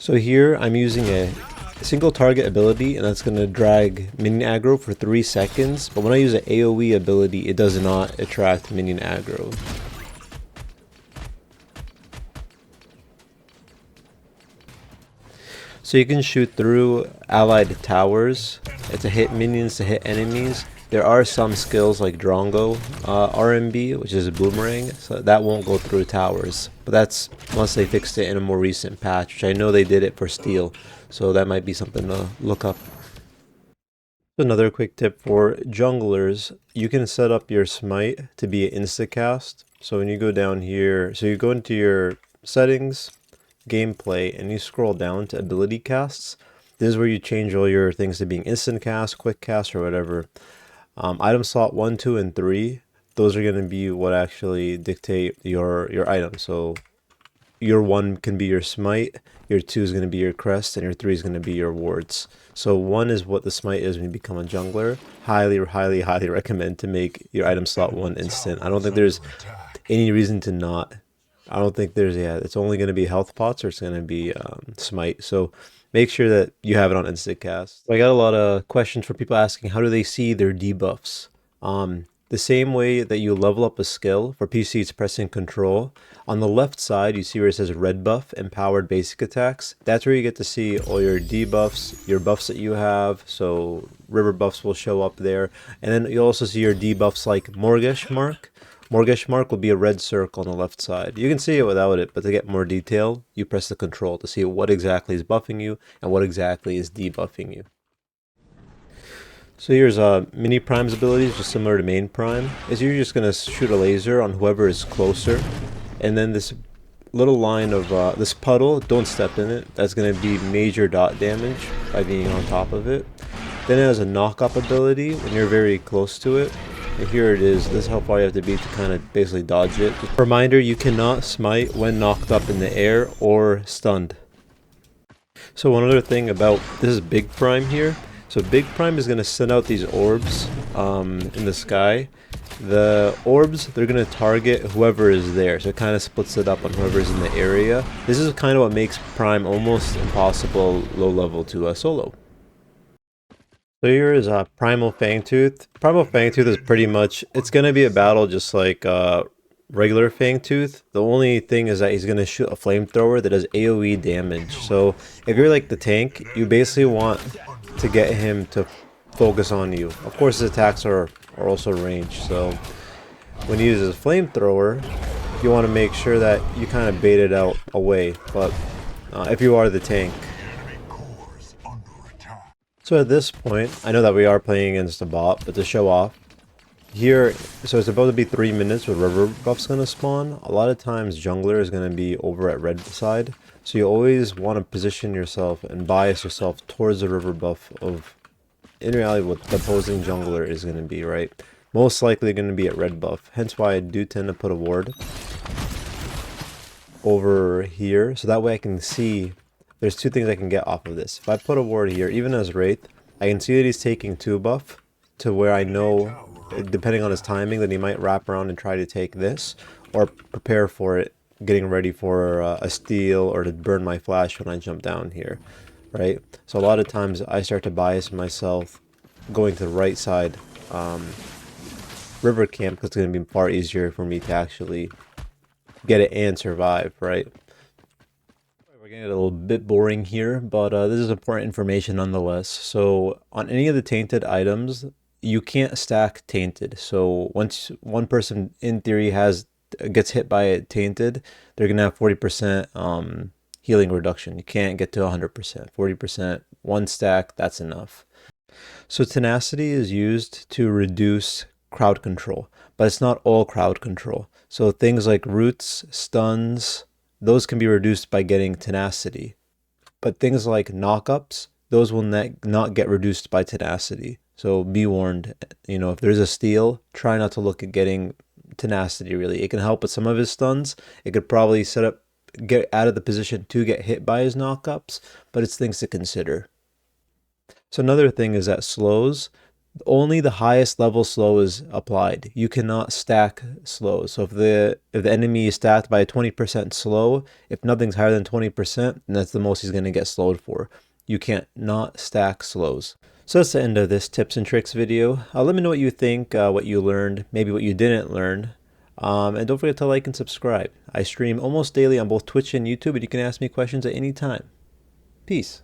So here I'm using a single target ability, and that's going to drag minion aggro for 3 seconds, but when I use an AoE ability, it does not attract minion aggro. So you can shoot through allied towers to hit minions, to hit enemies. There are some skills like Drongo RMB, which is a boomerang, so that won't go through towers. But that's unless they fixed it in a more recent patch, which I know they did it for steel, so that might be something to look up. Another quick tip for junglers, you can set up your smite to be an instacast. So when you go down here, so you go into your settings, gameplay, and you scroll down to ability casts. This is where you change all your things to being instant cast, quick cast, or whatever. Item slot 1, 2, and 3, those are going to be what actually dictate your item. So your 1 can be your smite, your 2 is going to be your crest, and your 3 is going to be your wards. So 1 is what the smite is when you become a jungler. Highly recommend to make your item slot 1 instant. I don't think there's any reason to not. I don't think there's, it's only going to be health pots or it's going to be smite. So make sure that you have it on instant cast. So I got a lot of questions for people asking how do they see their debuffs. The same way that you level up a skill, for PC it's pressing control. On the left side you see where it says red buff, empowered basic attacks. That's where you get to see all your debuffs, your buffs that you have. So river buffs will show up there. And then you'll also see your debuffs like Morgesh Mark. Morgesh Mark will be a red circle on the left side. You can see it without it, but to get more detail, you press the control to see what exactly is buffing you and what exactly is debuffing you. So here's mini prime's abilities, just similar to main prime. Is you're just going to shoot a laser on whoever is closer, and then this little line of this puddle, don't step in it. That's going to be major dot damage by being on top of it. Then it has a knock-up ability when you're very close to it. And here it is. This is how far you have to be to kind of basically dodge it. Reminder, you cannot smite when knocked up in the air or stunned. So one other thing about, this is Big Prime here. So Big Prime is going to send out these orbs in the sky. The orbs, they're going to target whoever is there. So it kind of splits it up on whoever's in the area. This is kind of what makes Prime almost impossible low level to solo. So here is Primal Fangtooth. Primal Fangtooth is pretty much, it's going to be a battle just like regular Fangtooth. The only thing is that he's going to shoot a flamethrower that does AoE damage. So if you're like the tank, you basically want to get him to focus on you. Of course his attacks are also ranged, so when he uses flamethrower, you want to make sure that you kind of bait it out away. But if you are the tank, so at this point, I know that we are playing against a bot, but to show off, here, so it's about to be 3 minutes where river buff's going to spawn. A lot of times jungler is going to be over at red side, so you always want to position yourself and bias yourself towards the river buff of, in reality, what the opposing jungler is going to be, right? Most likely going to be at red buff, hence why I do tend to put a ward over here, so that way I can see. There's 2 things I can get off of this. If I put a ward here, even as Wraith, I can see that he's taking 2 buff to where I know, depending on his timing, that he might wrap around and try to take this, or prepare for it, getting ready for a steal or to burn my flash when I jump down here, right? So a lot of times I start to bias myself going to the right side river camp because it's going to be far easier for me to actually get it and survive, right? We're getting a little bit boring here, but this is important information nonetheless. So on any of the tainted items, you can't stack tainted. So once one person in theory gets hit by a tainted, they're gonna have 40% healing reduction. You can't get to 100%. 40%, 1 stack, that's enough. So tenacity is used to reduce crowd control, but it's not all crowd control. So things like roots, stuns, those can be reduced by getting tenacity. But things like knockups, those will not get reduced by tenacity. So be warned, if there's a steal, try not to look at getting tenacity really. It can help with some of his stuns. It could probably get out of the position to get hit by his knockups, but it's things to consider. So another thing is that slows, Only the highest level slow is applied. You cannot stack slow. So if the enemy is stacked by 20% slow, if nothing's higher than 20%, then that's the most he's going to get slowed for. You can't not stack slows. So that's the end of this tips and tricks video. Let me know what you think, what you learned, maybe what you didn't learn. And don't forget to like and subscribe. I stream almost daily on both Twitch and YouTube, and you can ask me questions at any time. Peace.